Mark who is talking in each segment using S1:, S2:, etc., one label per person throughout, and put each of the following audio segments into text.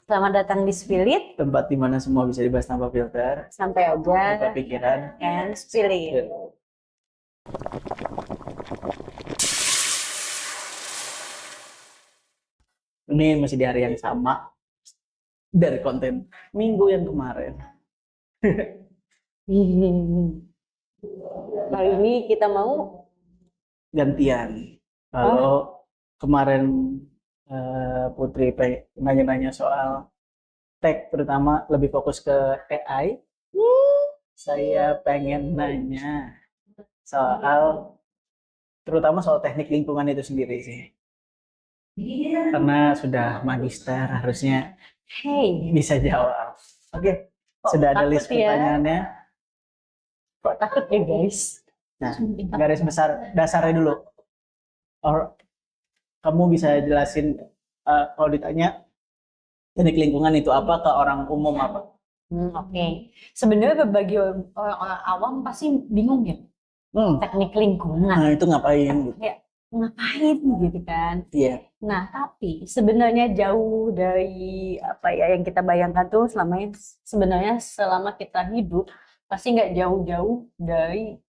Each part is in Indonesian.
S1: Selamat datang di Spirit,
S2: Tempat di mana semua bisa dibahas tanpa filter,
S1: sampai
S2: buka
S1: aja
S2: pikiran.
S1: and Spirit.
S2: Ini masih di hari yang sama dari konten minggu yang kemarin.
S1: Kali ini kita mau
S2: Gantian. Kalau kemarin Putri nanya-nanya soal tech, terutama lebih fokus ke AI, saya pengen nanya soal, terutama soal teknik lingkungan itu sendiri sih. Karena sudah magister, harusnya
S1: hey,
S2: bisa jawab. Oke,
S1: kok
S2: sudah ada
S1: takut
S2: list
S1: ya?
S2: pertanyaannya.
S1: Kok takut ya guys?
S2: Nah, garis besar dasarnya dulu. Kamu bisa jelasin kalau ditanya teknik lingkungan itu apa ke orang umum apa?
S1: Oke. Sebenarnya bagi orang-orang awam pasti bingung ya teknik lingkungan.
S2: Nah, itu ngapain gitu?
S1: Ya, ngapain gitu kan?
S2: Iya.
S1: Nah, tapi sebenarnya jauh dari apa ya yang kita bayangkan tuh selama kita hidup pasti nggak jauh-jauh dari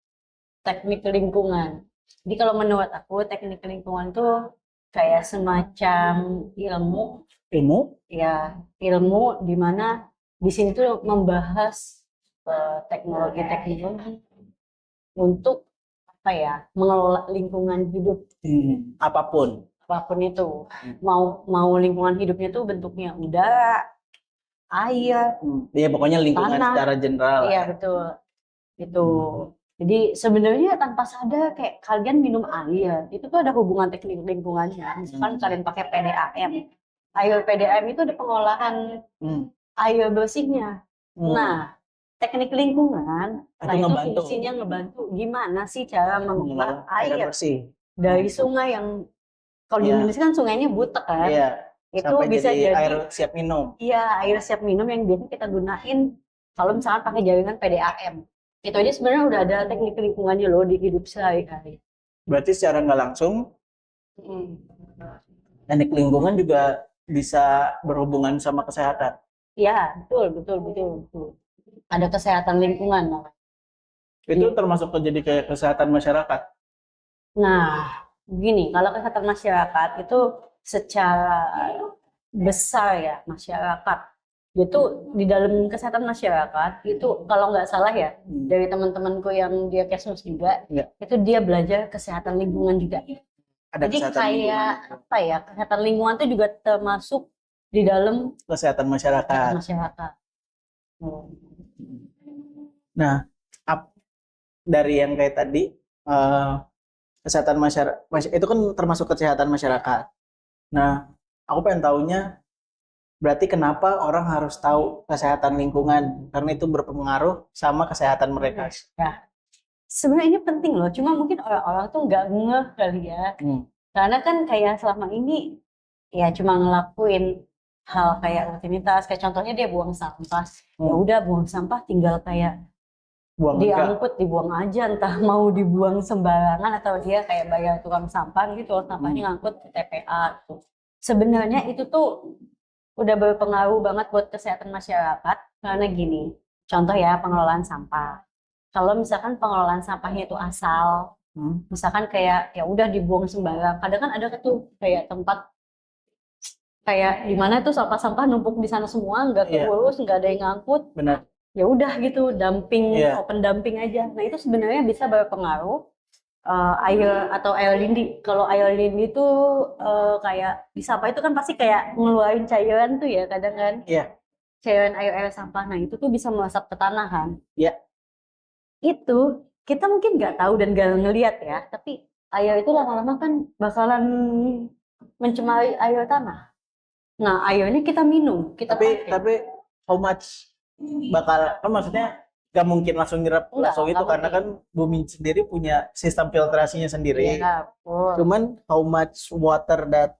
S1: teknik lingkungan. Jadi kalau menurut aku teknik lingkungan tuh kayak semacam ilmu,
S2: Ilmu?
S1: ya ilmu di mana di sini tuh membahas teknologi-teknologi untuk apa ya mengelola lingkungan hidup
S2: Apapun.
S1: apapun itu. Mau lingkungan hidupnya tuh bentuknya udara, air,
S2: Iya, pokoknya lingkungan
S1: tanah.
S2: secara general.
S1: Iya betul. Itu. Jadi sebenarnya tanpa sadar kayak kalian minum air, itu tuh ada hubungan teknik lingkungannya. Misalkan kalian pakai PDAM. Air PDAM itu ada pengolahan air bersihnya. Nah, teknik lingkungan,
S2: Itu
S1: itu
S2: ngebantu.
S1: fungsinya ngebantu gimana sih cara mengolah air
S2: bersih
S1: dari sungai yang kalau di
S2: Iya.
S1: Indonesia kan sungainya butek kan.
S2: Iya.
S1: Itu
S2: Sampai
S1: bisa jadi
S2: air siap minum.
S1: iya, air siap minum yang biasa kita gunain kalau misalkan pakai jaringan PDAM. Itu aja sebenarnya udah ada teknik lingkungannya loh di hidup sehari-hari.
S2: Berarti secara nggak langsung teknik lingkungan juga bisa berhubungan sama kesehatan.
S1: Iya, betul. Ada kesehatan lingkungan namanya.
S2: Itu termasuk jadi kayak kesehatan masyarakat.
S1: Nah, begini, kalau kesehatan masyarakat itu secara besar ya masyarakat. Itu di dalam kesehatan masyarakat itu kalau nggak salah ya dari teman-temanku yang dia Kesmus juga, itu dia belajar kesehatan lingkungan juga.
S2: Ada
S1: Jadi
S2: kesehatan
S1: kayak
S2: lingkungan.
S1: apa ya kesehatan lingkungan itu juga termasuk di dalam
S2: Kesehatan masyarakat. Nah, dari yang kayak tadi kesehatan masyarakat itu kan termasuk kesehatan masyarakat. Nah, aku pengen tahunya berarti kenapa orang harus tahu kesehatan lingkungan, karena itu berpengaruh sama kesehatan mereka.
S1: Ya, sebenarnya ini penting loh, cuma mungkin orang-orang tuh nggak ngeh kali ya. Karena kan kayak selama ini ya cuma ngelakuin hal kayak rutinitas, kayak contohnya dia buang sampah. Ya udah buang sampah tinggal kayak diangkut dibuang aja, entah mau dibuang sembarangan atau dia kayak bayar tukang sampah gitu, sampahnya ngangkut ke TPA gitu. Sebenarnya itu tuh udah berpengaruh banget buat kesehatan masyarakat karena gini, contoh ya pengelolaan sampah. Kalau misalkan pengelolaan sampahnya itu asal, misalkan kayak ya udah dibuang sembarang, kadang kan ada tuh kayak tempat kayak di mana tuh sampah-sampah numpuk di sana semua, nggak keurus, nggak ada yang ngangkut.
S2: Benar.
S1: Ya udah gitu, open dumping aja. Nah itu sebenarnya bisa berpengaruh air atau air lindi. Kalau air lindi itu kayak di sampah itu kan pasti kayak ngeluarin cairan tuh ya kadang kan.
S2: Iya.
S1: Cairan air sampah. Nah itu tuh bisa meresap ke tanah kan.
S2: Iya.
S1: Itu kita mungkin nggak tahu dan nggak ngelihat ya, tapi air itu lama-lama kan bakalan mencemari air tanah. Nah airnya kita minum, kita pakai.
S2: Tapi how much bakal, kan maksudnya gak mungkin langsung nyerap langsung itu karena kan bumi sendiri punya sistem filtrasinya sendiri.
S1: Iya,
S2: cuman how much water that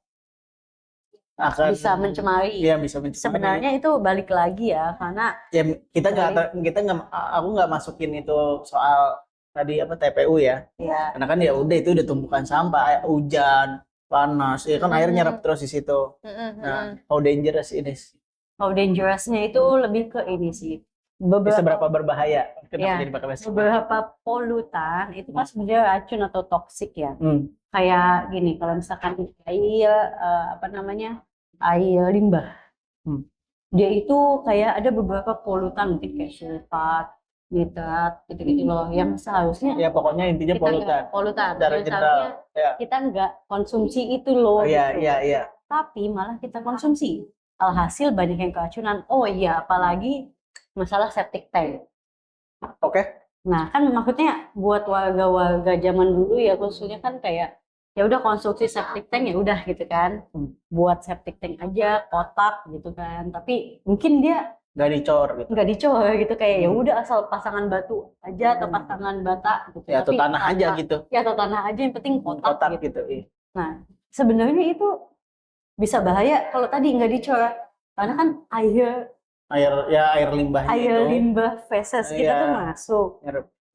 S2: akan
S1: bisa mencemari.
S2: Iya, bisa mencemari.
S1: Sebenarnya itu balik lagi ya karena
S2: ya kita nggak aku nggak masukin itu soal tadi apa TPU ya. Karena kan ya udah itu udah tumpukan sampah, hujan, panas, ya kan air nyerap terus di situ. Nah, how dangerous it is?
S1: Kalau dangerousnya itu lebih ke ini sih.
S2: Seberapa berbahaya? Kenapa
S1: Ya,
S2: jadi pakai bahasa?
S1: beberapa polutan itu kan sebenarnya racun atau toksik ya.
S2: Hmm.
S1: Kayak gini, kalau misalkan air apa namanya, air limbah, dia itu kayak ada beberapa polutan mungkin kayak sulfat, nitrat, gitu-gitu loh, yang seharusnya
S2: Ya pokoknya intinya
S1: polutan,
S2: secara
S1: yang
S2: general.
S1: seharusnya
S2: Ya.
S1: kita nggak konsumsi itu loh,
S2: Iya,
S1: gitu.
S2: iya.
S1: Tapi malah kita konsumsi. Alhasil banyak yang keracunan. Oh iya, apalagi masalah septic tank.
S2: Oke.
S1: Nah, kan maksudnya buat warga-warga zaman dulu ya khususnya kan kayak ya udah konstruksi septic tank ya udah gitu kan. Buat septic tank aja, kotak gitu kan. Tapi mungkin dia
S2: Nggak dicor gitu.
S1: nggak dicor gitu, kayak ya udah asal pasangan batu aja atau pasangan bata gitu.
S2: Ya atau
S1: Tapi
S2: tanah aja gitu.
S1: Ya atau tanah aja, yang penting kotak gitu.
S2: Iya.
S1: Nah, sebenarnya itu bisa bahaya kalau tadi nggak dicor. Karena kan
S2: air limbahnya
S1: limbah feses kita tuh masuk.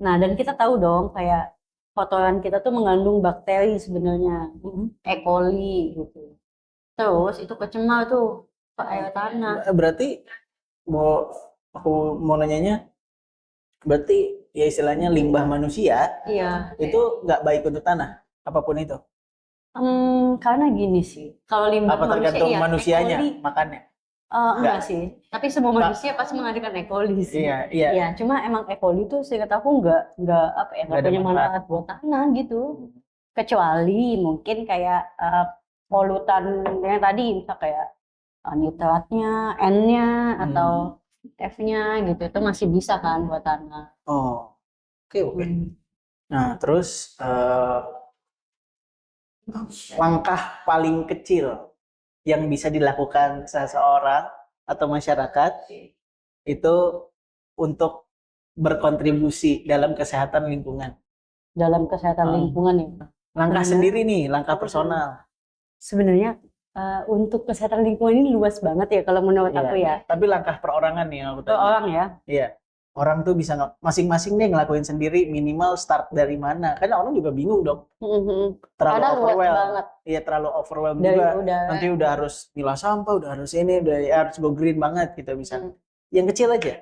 S1: Nah, dan kita tahu dong kayak kotoran kita tuh mengandung bakteri sebenarnya, E. coli gitu. Terus itu kecemar tuh ke air tanah.
S2: Berarti aku mau nanyanya, berarti ya istilahnya limbah manusia itu nggak baik untuk tanah, apapun itu.
S1: Karena gini sih, kalau limbah
S2: apa tergantung manusianya
S1: E. coli,
S2: makannya?
S1: enggak sih, tapi semua manusia pasti mengadakan E. coli sih.
S2: Iya.
S1: Cuma emang E. coli tuh seingat aku nggak punya manfaat buat tanah gitu. Kecuali mungkin kayak polutan yang tadi, misal kayak nitratnya, N-nya atau F-nya gitu, itu masih bisa kan buat tanah.
S2: Oh, oke. Nah, terus langkah paling kecil yang bisa dilakukan seseorang atau masyarakat itu untuk berkontribusi dalam kesehatan lingkungan.
S1: Dalam kesehatan lingkungan ya.
S2: Langkah sendiri nih, langkah personal.
S1: Sebenarnya untuk kesehatan lingkungan ini luas banget ya kalau menurut aku ya.
S2: Tapi langkah perorangan nih yang aku tanya.
S1: Per orang ya.
S2: Iya. Orang tuh bisa masing-masing deh ngelakuin sendiri, minimal start dari mana. Karena orang juga bingung dong. Terlalu overwhelmed. Iya, terlalu overwhelmed juga. Nanti udah harus milah sampah, udah harus ini, udah harus go green banget gitu misalnya. Yang kecil aja.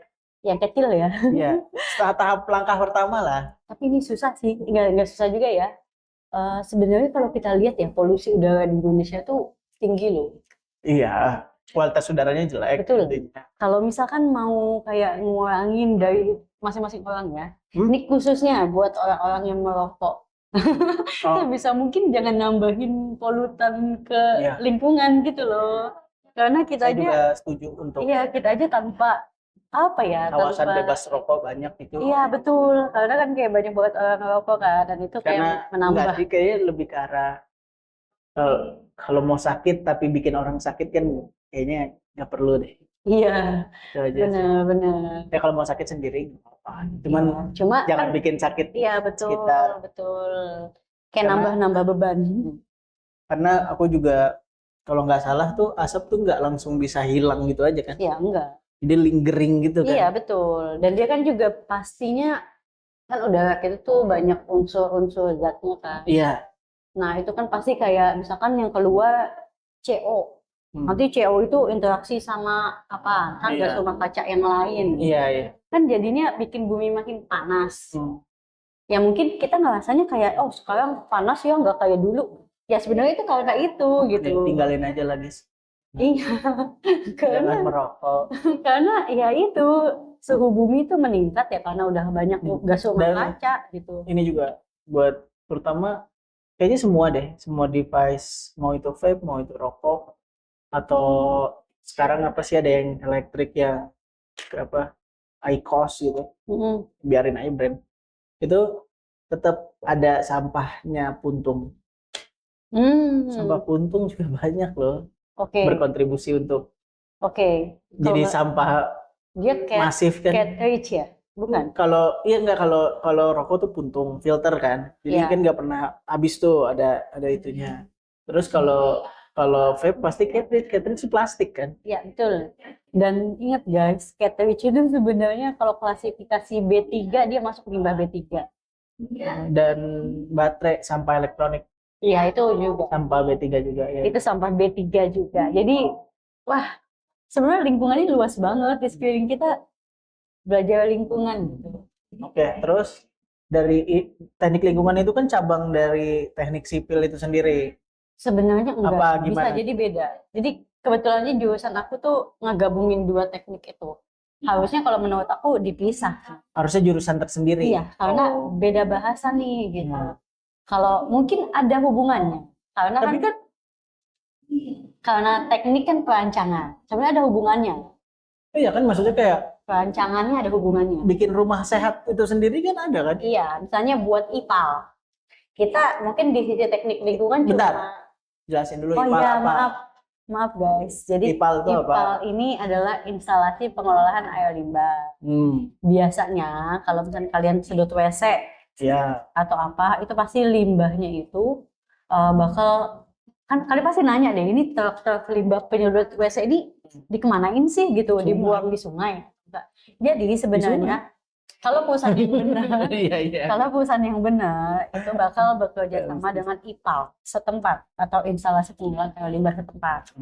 S1: Yang kecil ya.
S2: Iya. Tahap langkah pertama lah.
S1: Tapi ini susah sih, nggak susah juga ya. Sebenarnya kalau kita lihat ya, polusi udara di Indonesia tuh tinggi loh.
S2: Iya, kualitas udaranya jelek.
S1: Betul. Kalau misalkan mau kayak ngurangin dari masing-masing orang ya, ini khususnya buat orang-orang yang merokok. Bisa mungkin jangan nambahin polutan ke lingkungan gitu loh. Karena kita
S2: juga setuju untuk
S1: kita aja tanpa
S2: kawasan bebas rokok banyak itu.
S1: Iya betul, karena kan kayak banyak banget orang ngerokok kan, dan itu kayak menambah.
S2: Enggak sih, kayaknya lebih ke arah kalau mau sakit tapi bikin orang sakit kan kayaknya nggak perlu deh.
S1: Iya, benar.
S2: Ya kalau mau sakit sendiri nggak apa-apa. Cuma jangan bikin sakit.
S1: Iya betul. Kayak nambah beban.
S2: Karena aku juga kalau nggak salah tuh asap tuh nggak langsung bisa hilang gitu aja kan?
S1: Iya enggak.
S2: Jadi lingering gitu kan?
S1: Iya betul. Dan dia kan juga pastinya kan udara kita tuh banyak unsur-unsur zatnya kan.
S2: Iya.
S1: Nah itu kan pasti kayak misalkan yang keluar CO. Nanti CO itu interaksi sama gas rumah kaca yang lain.
S2: Iya.
S1: Kan jadinya bikin bumi makin panas. Ya mungkin kita ngerasanya kayak sekarang panas ya, nggak kayak dulu. Ya sebenarnya itu karena itu gitu.
S2: Tinggalin aja lagi.
S1: Iya.
S2: Jangan merokok.
S1: Karena ya itu suhu bumi itu meningkat ya karena udah banyak gas rumah kaca gitu.
S2: Ini juga buat terutama kayaknya semua device, mau itu vape, mau itu rokok, atau sekarang apa sih ada yang elektrik yang IQOS gitu, biarin aja brand itu tetap ada sampahnya puntung. Sampah puntung juga banyak loh. Berkontribusi untuk jadi sampah
S1: dia
S2: masif kan.
S1: Cartridge ya? Bukan.
S2: Kalau rokok tuh puntung filter kan. Jadi kan nggak pernah habis tuh, ada itunya. Terus kalau vape pasti cartridge plastik kan?
S1: Iya, betul. Dan ingat guys, cartridge itu sebenarnya kalau klasifikasi B3 dia masuk limbah B3.
S2: Dan baterai sampah elektronik.
S1: Iya, itu juga.
S2: Sampah B3 juga ya.
S1: Itu sampah B3 juga. Jadi, wah, sebenarnya lingkungannya luas banget di sekeliling kita, belajar lingkungan gitu.
S2: Oke, terus dari teknik lingkungan itu kan cabang dari teknik sipil itu sendiri.
S1: Sebenarnya
S2: Apa
S1: enggak, bisa
S2: gimana?
S1: jadi beda. Jadi kebetulannya jurusan aku tuh ngegabungin dua teknik itu. Harusnya kalau menurut aku dipisah.
S2: Harusnya jurusan tersendiri.
S1: Iya, karena beda bahasa nih gitu. Kalau mungkin ada hubungannya. Karena
S2: Tapi kan
S1: karena teknik kan perancangan. Sebenarnya ada hubungannya.
S2: iya kan maksudnya kayak
S1: Perancangannya ada hubungannya.
S2: bikin rumah sehat itu sendiri kan ada kan?
S1: Iya, misalnya buat IPAL. Kita mungkin di sisi teknik lingkungan
S2: Bentar,
S1: cuma
S2: jelasin dulu
S1: oh
S2: IPAL
S1: iya,
S2: apa.
S1: maaf guys. Jadi
S2: IPAL itu apa?
S1: IPAL ini adalah instalasi pengelolaan air limbah. Biasanya kalau misalnya kalian sedot WC
S2: Ya.
S1: atau apa, itu pasti limbahnya itu bakal kan kalian pasti nanya deh, ini truk limbah penyedot WC ini dikemanain sih gitu,
S2: Sungai.
S1: dibuang di sungai. Enggak. Jadi sebenarnya kalau perusahaan yang benar, kalau perusahaan yang benar itu bakal bekerja sama dengan IPAL setempat atau instalasi pengolahan air limbah setempat.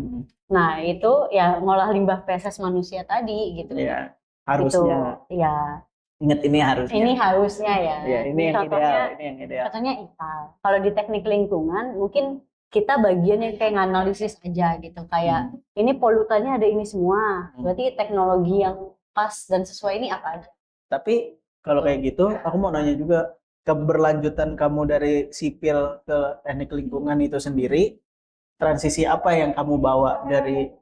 S1: Nah itu ya ngolah limbah feses manusia tadi gitu.
S2: Ya, harusnya.
S1: Gitu. Ya.
S2: Ingat ini harusnya.
S1: Ini harusnya ya.
S2: Ya, ini yang ideal. Ini yang ideal.
S1: Contohnya IPAL. Kalau di teknik lingkungan mungkin kita bagian yang kayak nganalisis aja gitu, kayak ini polutannya ada ini semua. Berarti teknologi yang pas dan sesuai ini apa aja.
S2: Tapi kalau kayak gitu, aku mau nanya juga keberlanjutan kamu dari sipil ke teknik lingkungan itu sendiri, transisi apa yang kamu bawa dari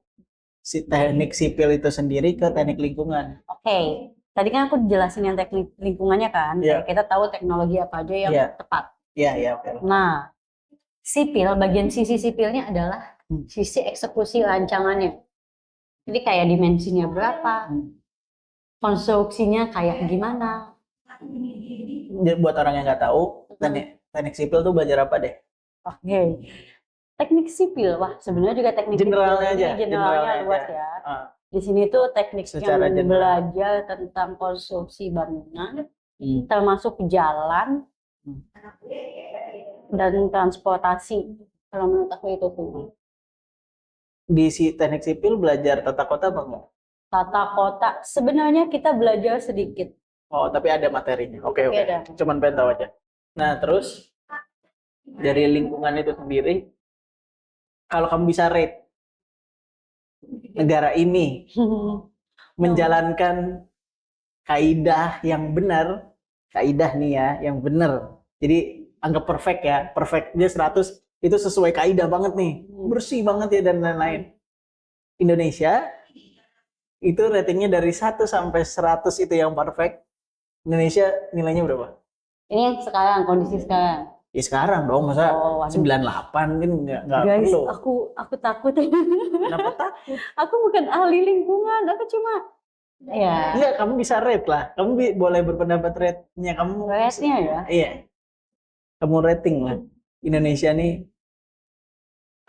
S2: teknik sipil itu sendiri ke teknik lingkungan?
S1: Oke, tadi kan aku jelasin yang teknik lingkungannya kan, kayak kita tahu teknologi apa aja yang tepat.
S2: Iya.
S1: Nah, sipil, bagian sisi sipilnya adalah sisi eksekusi rancangannya. Jadi kayak dimensinya berapa, konstruksinya kayak gimana.
S2: Buat orang yang nggak tahu, teknik sipil tuh belajar apa deh?
S1: Oke, teknik sipil, wah sebenarnya juga teknik
S2: generalnya
S1: sipil
S2: aja,
S1: ini generalnya luas ya. Di sini tuh teknik
S2: secara
S1: yang belajar tentang konstruksi bangunan, termasuk jalan dan transportasi. Kalau menurut aku itu tuh.
S2: Di teknik sipil belajar tata kota apa enggak?
S1: Tata kota sebenarnya kita belajar sedikit.
S2: Oh, tapi ada materinya. Oke. Cuman pengen tahu aja. Nah, terus dari lingkungan itu sendiri, kalau kamu bisa rate negara ini menjalankan kaidah yang benar, kaidah nih ya, yang benar. Jadi anggap perfect ya, perfectnya 100 itu sesuai kaidah banget nih, bersih banget ya dan lain-lain. Indonesia itu ratingnya dari 1 sampai 100 itu yang perfect. Indonesia nilainya berapa?
S1: Ini yang sekarang, kondisi sekarang.
S2: Ya sekarang dong, masa 98 kan nggak
S1: guys,
S2: perlu.
S1: Aku takut.
S2: Kenapa takut?
S1: Aku bukan ahli lingkungan, aku cuma ya.
S2: Enggak, kamu bisa rate lah. Kamu boleh berpendapat rate-nya kamu.
S1: Rate-nya ya?
S2: Iya. Kamu rating lah. Indonesia nih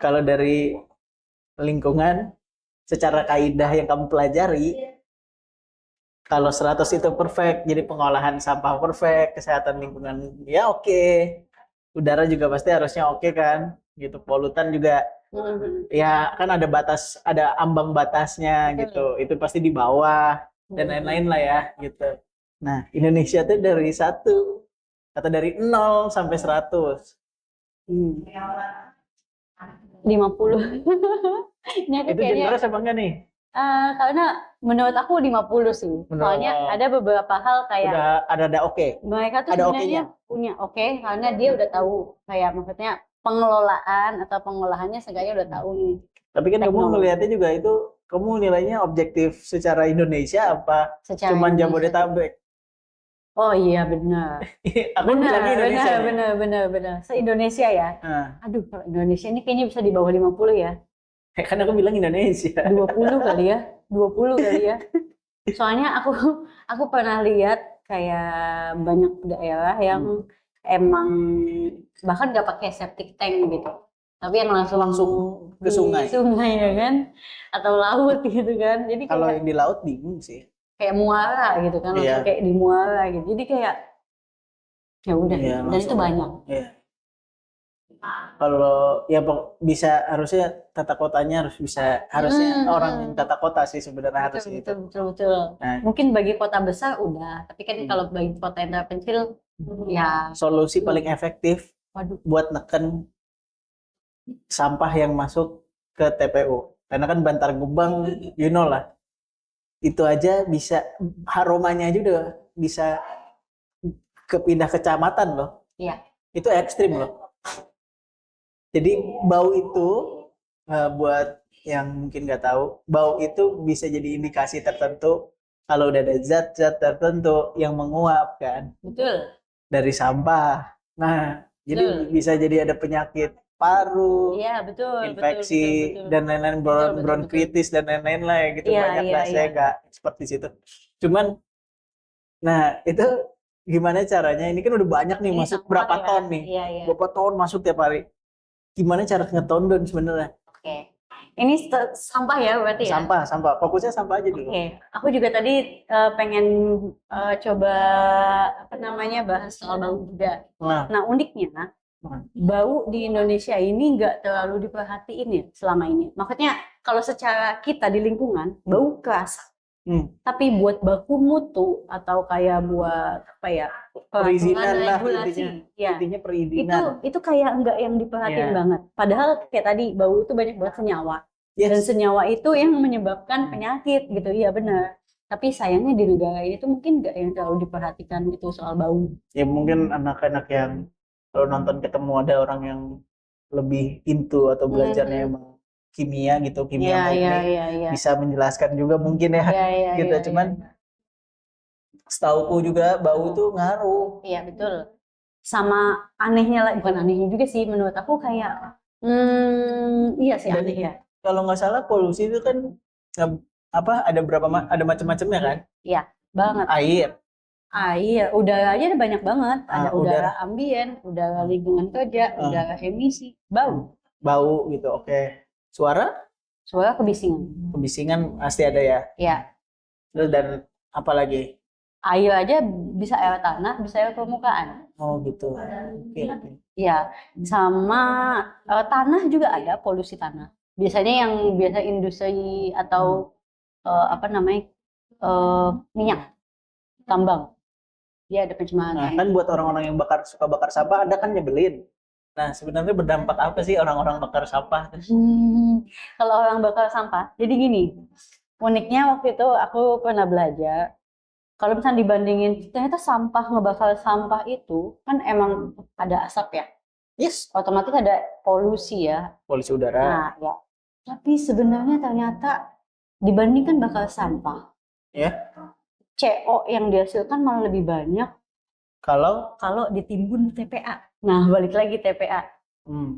S2: kalau dari lingkungan secara kaidah yang kamu pelajari, kalau 100 itu perfect, jadi pengolahan sampah perfect, kesehatan lingkungan ya oke. Udara juga pasti harusnya oke kan, gitu. Polutan juga ya kan ada batas, ada ambang batasnya gitu. Itu pasti di bawah dan lain-lain lah ya gitu. Nah, Indonesia tuh dari 1 atau dari 0 sampai 100.
S1: 50. Ini aku
S2: itu generas apa enggak nih?
S1: Karena menurut aku 50 sih. Soalnya ada beberapa hal kayak
S2: ada oke.
S1: Mereka tuh sebenarnya punya oke karena dia udah tahu kayak maksudnya pengelolaan atau pengolahannya seenggaknya udah tahu nih.
S2: Tapi kan kamu melihatnya juga itu kamu nilainya objektif secara Indonesia apa cuman Jabodetabek?
S1: Oh iya benar.
S2: Aku bilangnya Indonesia.
S1: Benar. Se-Indonesia ya. Aduh, kalau Indonesia ini kayaknya bisa di bawah 50 ya.
S2: Kan aku bilang Indonesia.
S1: 20 kali ya. 20 kali ya. Soalnya aku pernah lihat kayak banyak daerah yang emang bahkan nggak pakai septic tank gitu. Tapi yang langsung
S2: ke sungai.
S1: Sungai ya kan? Atau laut gitu kan. Jadi
S2: kalau yang di laut bingung sih.
S1: Kayak muara gitu kan, langsung kayak di muara gitu. Jadi kayak ya udah, dan itu banyak.
S2: Kalau ya bisa harusnya tata kotanya harusnya orang yang tata kota sih sebenarnya harus itu.
S1: Betul.
S2: Nah,
S1: mungkin bagi kota besar udah, tapi kan kalau bagi kota yang terpencil ya
S2: solusi paling efektif buat neken sampah yang masuk ke TPU. Karena kan Bantar Gebang, you know lah, itu aja bisa aromanya aja udah bisa kepindah kecamatan loh.
S1: Iya.
S2: Itu ekstrim loh. Jadi bau itu buat yang mungkin nggak tahu, bau itu bisa jadi indikasi tertentu kalau udah ada zat-zat tertentu yang menguap kan.
S1: Betul.
S2: Dari sampah. Nah, jadi bisa jadi ada penyakit paru,
S1: iya, betul,
S2: infeksi
S1: betul.
S2: dan lain-lain, bronkitis dan lain-lain lah ya gitu.
S1: Iya,
S2: Banyak
S1: iya,
S2: lah, saya
S1: iya.
S2: nggak seperti situ. Cuman, nah itu gimana caranya? Ini kan udah banyak nih,
S1: Ini
S2: masuk
S1: sampah
S2: berapa
S1: ya.
S2: ton nih?
S1: Iya, iya.
S2: Berapa ton masuk tiap hari? Gimana cara ngeton sebenarnya?
S1: Oke. Ini sampah ya berarti ya?
S2: Sampah. Fokusnya sampah aja dulu.
S1: Oke. Aku juga tadi pengen coba apa namanya bahas soal bau juga. Nah, uniknya bau di Indonesia ini nggak terlalu diperhatiin ya selama ini. Maksudnya kalau secara kita di lingkungan bau kerasa. Tapi buat baku mutu atau kayak buat apa ya
S2: perizinan lah
S1: regulasi,
S2: intinya perizinan.
S1: Itu kayak enggak yang diperhatiin banget. Padahal kayak tadi bau itu banyak banget senyawa. Dan senyawa itu yang menyebabkan penyakit gitu. Iya benar. Tapi sayangnya di negara ini tuh mungkin nggak yang terlalu diperhatikan gitu soal bau.
S2: Ya mungkin anak-anak yang kalau nonton ketemu ada orang yang lebih into atau belajarnya emang kimia gitu, kimia murni, bisa menjelaskan juga mungkin ya, gitu. Cuman setauku juga bau itu ngaruh.
S1: Iya betul. Sama anehnya lah, bukan anehnya juga sih menurut aku kayak, iya sih aneh ya.
S2: Kalau nggak salah polusi itu kan ada ada macam-macamnya kan?
S1: Iya banget. Air, udara aja ada banyak banget. Ada udara ambien, udara lingkungan kerja, udara emisi, bau
S2: gitu. Oke. Suara kebisingan pasti ada ya.
S1: Iya.
S2: Terus dan apa lagi?
S1: Air aja bisa air tanah, bisa air permukaan.
S2: Oh gitu. Oke.
S1: Iya, sama tanah juga ada polusi tanah. Biasanya yang biasa industri atau apa namanya minyak tambang. Dia ada pencemaran.
S2: Nah, kan buat orang-orang yang suka bakar sampah, ada kan nyebelin. Nah, sebenarnya berdampak apa sih orang-orang bakar sampah?
S1: Kalau orang bakar sampah, jadi gini, uniknya waktu itu aku pernah belajar, kalau misalnya dibandingin, ternyata ngebakar sampah itu kan emang ada asap ya.
S2: Yes.
S1: Otomatis ada polusi ya.
S2: Polusi udara.
S1: Nah, ya. Tapi sebenarnya ternyata dibandingkan bakar sampah, CO yang dihasilkan malah lebih banyak kalau ditimbun di TPA. Nah, balik lagi TPA.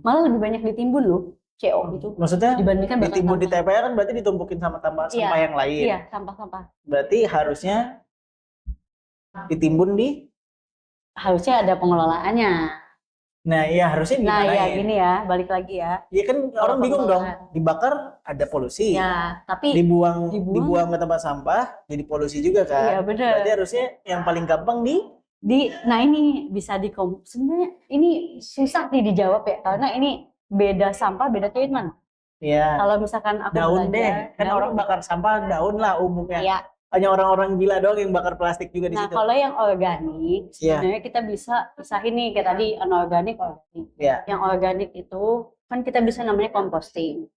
S1: Malah lebih banyak ditimbun loh CO itu.
S2: Maksudnya dibandingkan ditimbun di TPA kan berarti ditumpukin sama sampah yang lain.
S1: Iya, sampah-sampah.
S2: Berarti harusnya ditimbun
S1: harusnya ada pengelolaannya.
S2: Nah, iya harusnya gimana
S1: ya? Gini ya, balik lagi ya.
S2: Iya kan orang bingung dong, dibakar ada polusi.
S1: Ya, tapi
S2: dibuang ke tempat sampah jadi polusi juga kan. Iya, benar. Berarti harusnya yang paling gampang
S1: nah ini bisa sebenarnya ini susah nih dijawab ya, karena ini beda sampah, beda treatment.
S2: Iya.
S1: Kalau misalkan aku
S2: daun deh, kan orang bakar sampah daun lah umumnya. Iya. Hanya orang-orang gila doang yang bakar plastik juga di situ. Nah,
S1: kalau yang organik, sebenarnya kita bisa pisahin nih, kayak tadi anorganik, organik. Yang organik itu kan kita bisa namanya composting.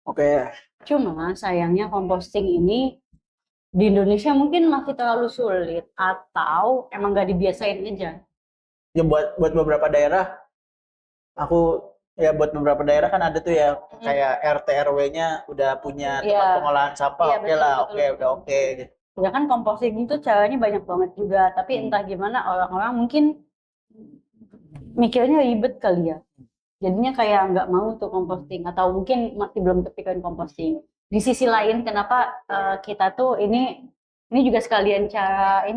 S2: Oke.
S1: Cuma sayangnya composting ini di Indonesia mungkin masih terlalu sulit atau emang gak dibiasain aja.
S2: Ya buat beberapa daerah, buat beberapa daerah kan ada tuh ya kayak RT RW-nya udah punya tempat pengolahan sampah. Oke.
S1: Ya kan composting itu caranya banyak banget juga, tapi entah gimana orang-orang mungkin mikirnya ribet kali ya. Jadinya kayak nggak mau tuh composting, atau mungkin masih belum kepikiran composting. Di sisi lain, kenapa kita tuh ini juga sekalian cara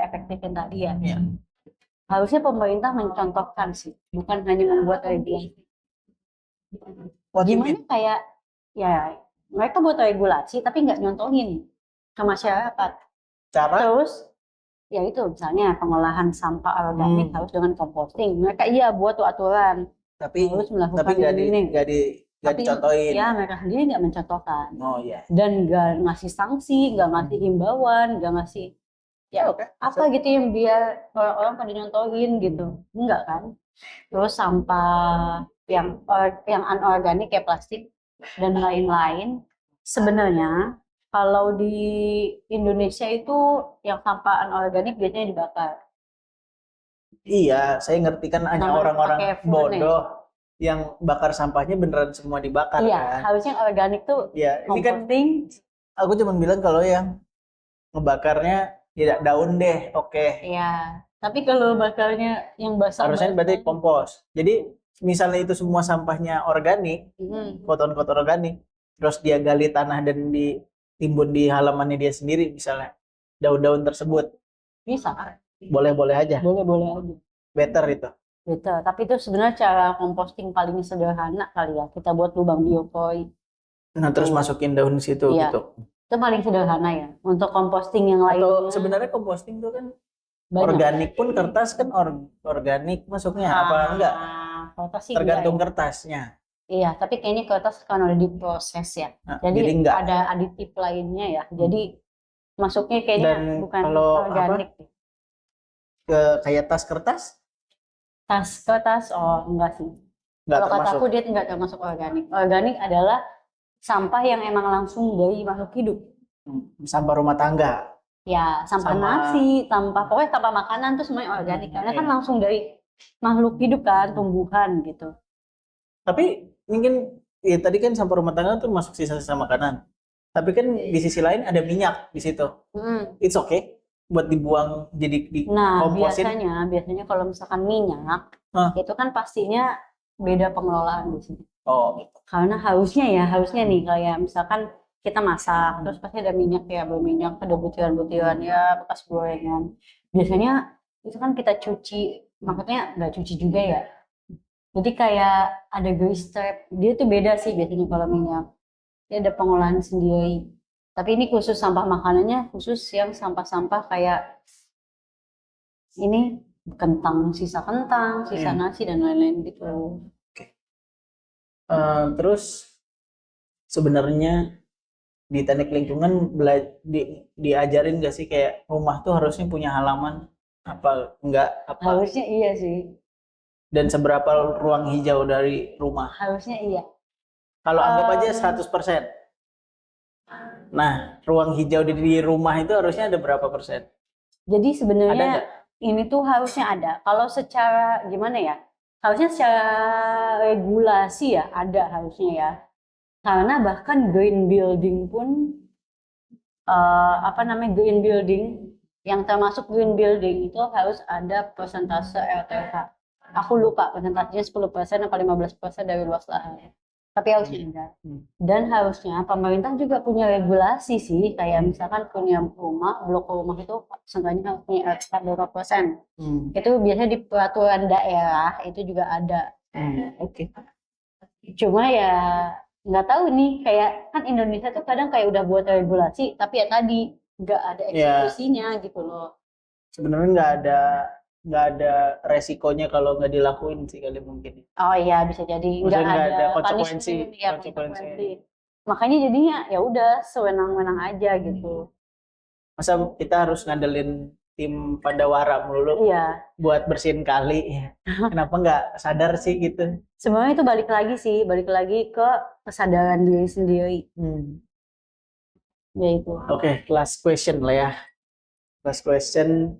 S1: efektifin tadi ya. Harusnya pemerintah mencontohkan sih, bukan hanya membuat regulasi. Gimana kayak ya mereka buat regulasi tapi nggak nyontohin ke masyarakat. Terus ya itu misalnya pengolahan sampah organik harus dengan composting. Mereka buat tuh aturan.
S2: Tapi
S1: harus melakukan
S2: nggak
S1: ini.
S2: nggak dicontohin.
S1: Ya mereka sendiri nggak mencontohkan.
S2: Oh iya.
S1: Dan nggak ngasih sanksi, nggak ngasih himbauan, nggak ngasih ya apa gitu yang biar orang-orang pada nyontohin gitu, enggak kan. Terus sampah yang anorganik kayak plastik dan lain-lain, sebenarnya kalau di Indonesia itu yang sampah anorganik biasanya dibakar.
S2: Iya, saya ngerti kan hanya
S1: Sama
S2: orang-orang
S1: pakai
S2: bodoh yang bakar sampahnya beneran semua dibakar
S1: Iya,
S2: kan.
S1: harusnya organik tuh
S2: Iya, ini kan
S1: composting.
S2: aku cuma bilang kalau yang ngebakarnya tidak daun deh, oke.
S1: Iya, tapi kalau bakarnya yang basah
S2: Harusnya berarti kompos. Jadi misalnya itu semua sampahnya organik, kotoran-kotoran organik, terus dia gali tanah dan ditimbun di halamannya dia sendiri misalnya, daun-daun tersebut.
S1: bisa.
S2: Boleh-boleh aja.
S1: Boleh-boleh aja.
S2: Better itu.
S1: Betul, tapi itu sebenarnya cara composting paling sederhana kali ya. Kita buat lubang biopori.
S2: Nah, terus masukin daun situ
S1: Iya.
S2: gitu.
S1: Itu paling sederhana ya. Untuk composting yang lainnya.
S2: Atau sebenarnya composting itu kan
S1: banyak.
S2: Organik pun kertas kan organik masuknya apa enggak?
S1: Kertas sih
S2: Tergantung
S1: enggak, ya.
S2: kertasnya.
S1: Iya, tapi kayaknya kertas kan udah diproses ya.
S2: Nah,
S1: jadi
S2: enggak.
S1: ada aditif lainnya ya. Jadi masuknya kayaknya
S2: Dan
S1: bukan
S2: kalau
S1: organik.
S2: Kayak tas kertas?
S1: Tas kertas, oh enggak sih. Kalau kata aku dia enggak termasuk organik. Organik adalah sampah yang emang langsung dari makhluk hidup.
S2: Sampah rumah tangga.
S1: Ya, sampah nasi, pokoknya sampah makanan tuh semuanya organik. Karena kan langsung dari makhluk hidup kan, tumbuhan gitu.
S2: Tapi mungkin ya tadi kan sampah rumah tangga tuh masuk sisa-sisa makanan. Tapi kan di sisi lain ada minyak di situ. It's okay buat dibuang jadi
S1: komposin. Nah, biasanya kalau misalkan minyak, itu kan pastinya beda pengelolaan di sini.
S2: Oh, gitu.
S1: Karena harusnya nih kayak misalkan kita masak, terus pasti ada minyak ya, berminyak, ada butiran-butiran ya, bekas gorengan. Biasanya itu kan kita cuci, maksudnya nggak cuci juga ya. Jadi kayak ada grease trap, dia tuh beda sih biasanya kalau minyak. Dia ada pengolahan sendiri. Tapi ini khusus sampah makanannya, khusus yang sampah-sampah kayak ini kentang, sisa nasi dan lain-lain gitu.
S2: Terus sebenarnya di teknik lingkungan diajarin gak sih kayak rumah tuh harusnya punya halaman apa enggak apa?
S1: Harusnya iya sih.
S2: Dan seberapa ruang hijau dari rumah?
S1: Harusnya iya.
S2: Kalau anggap aja 100%. Nah, ruang hijau di rumah itu harusnya ada berapa persen?
S1: Jadi sebenarnya ini tuh harusnya ada. Kalau secara gimana ya? Harusnya secara regulasi ya ada harusnya ya. Karena bahkan green building pun green building yang termasuk green building itu harus ada persentase LTH. Aku lupa persentasenya 10% atau 15% dari luas lahan. Tapi harusnya ada. Dan harusnya pemerintah juga punya regulasi sih, kayak misalkan punya blok rumah itu seenggaknya harus punya LTH berapa persen. Itu biasanya di peraturan daerah itu juga ada.
S2: Oke.
S1: Cuma ya nggak tahu nih, kayak kan Indonesia tuh kadang kayak udah buat regulasi tapi ya tadi nggak ada eksekusinya gitu loh.
S2: Sebenarnya nggak ada resikonya kalau nggak dilakuin sih kali mungkin.
S1: Oh iya bisa jadi nggak ada
S2: konsekuensi.
S1: Makanya jadinya ya udah sewenang-wenang aja gitu.
S2: Masa kita harus ngandelin tim Pandawara melulu buat bersihin kali? Kenapa nggak sadar sih gitu?
S1: Sebenarnya itu balik lagi ke kesadaran diri sendiri. Ya itu.
S2: Oke, last question lah ya. Last question.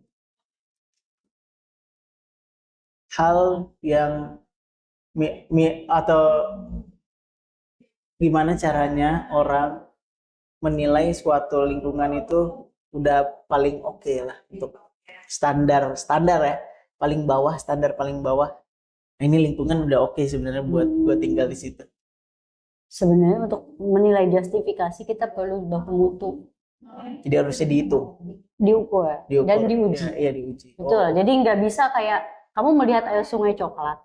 S2: Hal yang atau gimana caranya orang menilai suatu lingkungan itu udah paling oke lah untuk standar ya, standar paling bawah. Nah, ini lingkungan udah oke sebenarnya buat gue tinggal di situ.
S1: Sebenarnya untuk menilai justifikasi kita perlu baku mutu.
S2: Jadi harusnya
S1: diukur dan diuji.
S2: Iya, diuji.
S1: Betul. Jadi nggak bisa kayak kamu melihat air sungai coklat,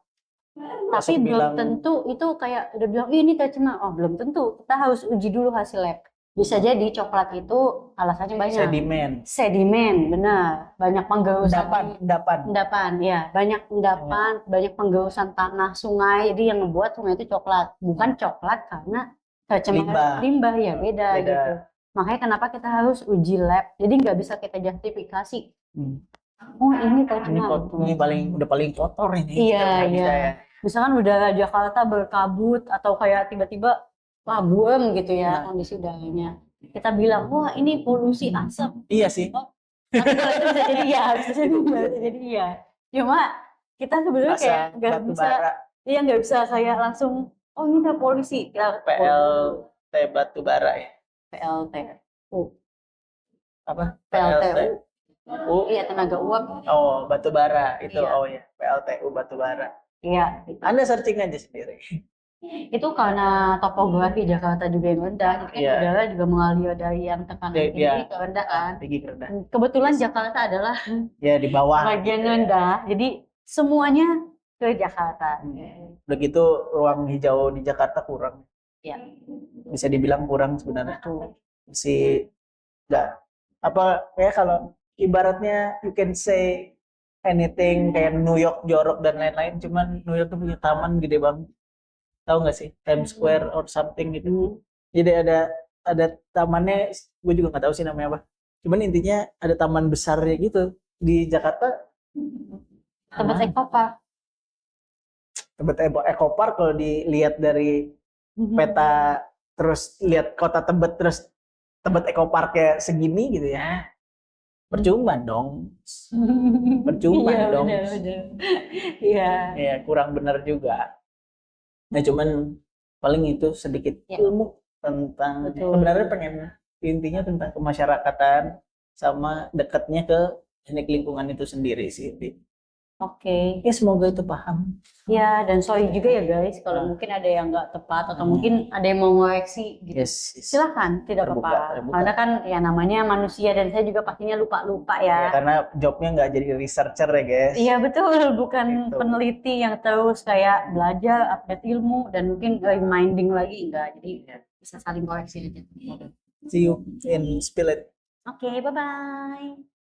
S1: tapi belum tentu itu kayak udah bilang ini tercemar. Oh belum tentu. Kita harus uji dulu hasil lab. Bisa jadi coklat itu alasannya banyak.
S2: Sedimen,
S1: benar. Banyak penggausan. Endapan, ya. Banyak endapan, banyak penggausan tanah, sungai. Jadi yang membuat sungai itu coklat. Bukan coklat karena tercemar limbah, ya beda gitu. Makanya kenapa kita harus uji lab. Jadi nggak bisa kita justifikasi. Oh ini tercemar.
S2: Ini udah paling kotor ini.
S1: Iya. Ya. Misalkan udara Jakarta berkabut atau kayak tiba-tiba buem gitu ya kondisi udaranya. Kita bilang, wah ini polusi asap.
S2: Iya sih.
S1: Bisa jadi ya, bisa jadi ya. Cuma kita sebenarnya kayak nggak bisa kayak langsung, oh ini udah polusi.
S2: PLT batu bara ya.
S1: PLTU.
S2: Apa?
S1: PLTU. Iya, tenaga uap.
S2: Oh, batu bara itu. Iya. Oh ya, PLTU batu bara.
S1: Iya.
S2: Anda searching aja sendiri.
S1: Itu karena topografi Jakarta juga yang rendah, jadi udara juga mengalir dari yang tekanan tinggi ke rendah kan. Kebetulan Jakarta adalah
S2: di bawah
S1: bagian rendah, jadi semuanya ke Jakarta.
S2: Begitu ruang hijau di Jakarta kurang.
S1: Ya.
S2: Bisa dibilang kurang sebenarnya. Masih nggak apa kayak kalau ibaratnya you can say anything kayak New York jorok dan lain-lain, cuman New York tuh punya taman gede banget. Tahu nggak sih Times Square or something gitu. Jadi ada tamannya, gue juga nggak tahu sih namanya apa. Cuman intinya ada taman besarnya gitu di Jakarta.
S1: Tebet Ecopark.
S2: Tebet Ecopark kalau dilihat dari peta terus lihat kota Tebet terus Tebet Ecoparknya segini gitu ya. Percuma dong. Iya. Ya kurang benar juga. Nah cuman paling itu sedikit ilmu tentang sebenarnya pengen intinya tentang kemasyarakatan sama dekatnya ke teknik lingkungan itu sendiri sih.
S1: Oke.
S2: Ya semoga itu paham.
S1: Ya dan sorry juga ya guys kalau mungkin ada yang nggak tepat atau mungkin ada yang mau ngoreksi gitu. Silahkan, tidak apa-apa. Karena kan ya namanya manusia dan saya juga pastinya lupa-lupa ya.
S2: Karena jobnya nggak jadi researcher ya guys.
S1: Iya betul, bukan peneliti yang terus kayak belajar, update ilmu dan mungkin reminding lagi enggak. Jadi bisa saling koreksi aja.
S2: See you in Spill It.
S1: Oke, bye-bye.